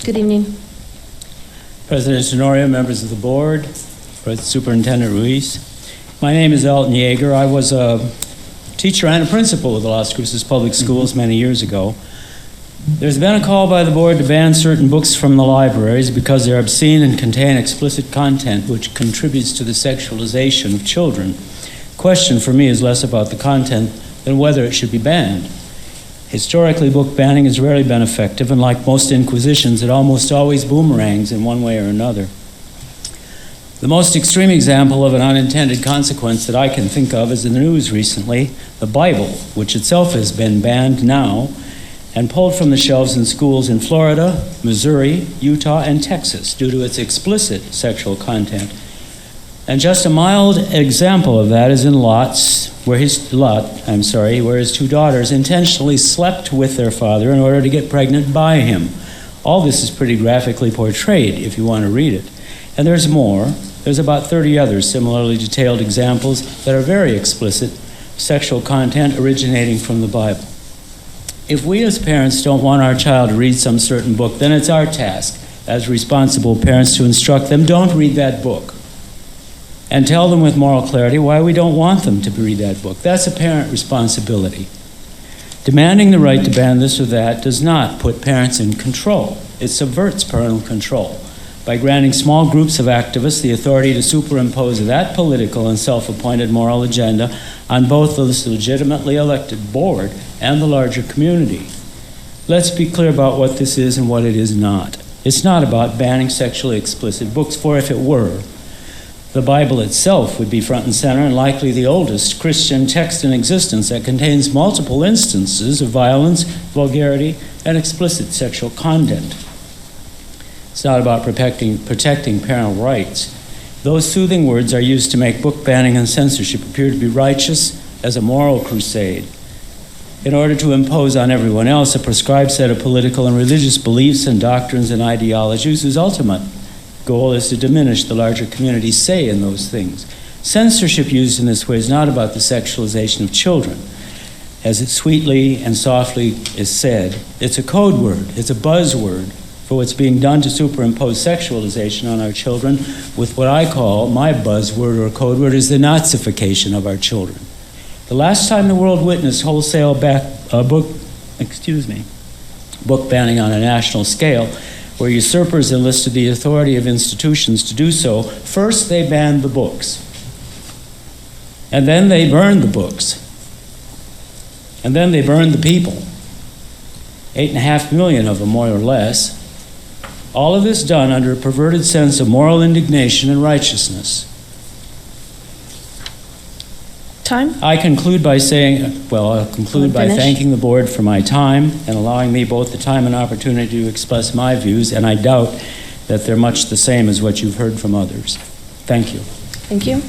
Good evening. President Tenorio, members of the board, Superintendent Ruiz. My name is Alton Loergerr. I was a teacher and a principal of the Las Cruces Public Schools many years ago. There's been a call by the board to ban certain books from the libraries because they're obscene and contain explicit content which contributes to the sexualization of children. The question for me is less about the content than whether it should be banned. Historically, book banning has rarely been effective, and like most inquisitions, it almost always boomerangs in one way or another. The most extreme example of an unintended consequence that I can think of is in the news recently, the Bible, which itself has been banned now and pulled from the shelves in schools in Florida, Missouri, Utah, and Texas due to its explicit sexual content. And just a mild example of that is in where his two daughters intentionally slept with their father in order to get pregnant by him. All this is pretty graphically portrayed if you want to read it. And there's more. There's about 30 other similarly detailed examples that are very explicit sexual content originating from the Bible. If we as parents don't want our child to read some certain book, then it's our task as responsible parents to instruct them, don't read that book. And tell them with moral clarity why we don't want them to read that book. That's a parent responsibility. Demanding the right to ban this or that does not put parents in control. It subverts parental control by granting small groups of activists the authority to superimpose that political and self-appointed moral agenda on both this legitimately elected board and the larger community. Let's be clear about what this is and what it is not. It's not about banning sexually explicit books, for if it were, the Bible itself would be front and center and likely the oldest Christian text in existence that contains multiple instances of violence, vulgarity, and explicit sexual content. It's not about protecting parental rights. Those soothing words are used to make book banning and censorship appear to be righteous as a moral crusade, in order to impose on everyone else a prescribed set of political and religious beliefs and doctrines and ideologies whose ultimate goal is to diminish the larger community's say in those things. Censorship used in this way is not about the sexualization of children. As it sweetly and softly is said, it's a code word, it's a buzzword for what's being done to superimpose sexualization on our children with what I call, my buzzword or code word is the Nazification of our children. The last time the world witnessed wholesale book banning on a national scale, where usurpers enlisted the authority of institutions to do so, first they banned the books, and then they burned the books, and then they burned the people, 8.5 million of them more or less. All of this done under a perverted sense of moral indignation and righteousness. Time? I'll conclude by thanking the board for my time and allowing me both the time and opportunity to express my views, and I doubt that they're much the same as what you've heard from others. Thank you. Thank you.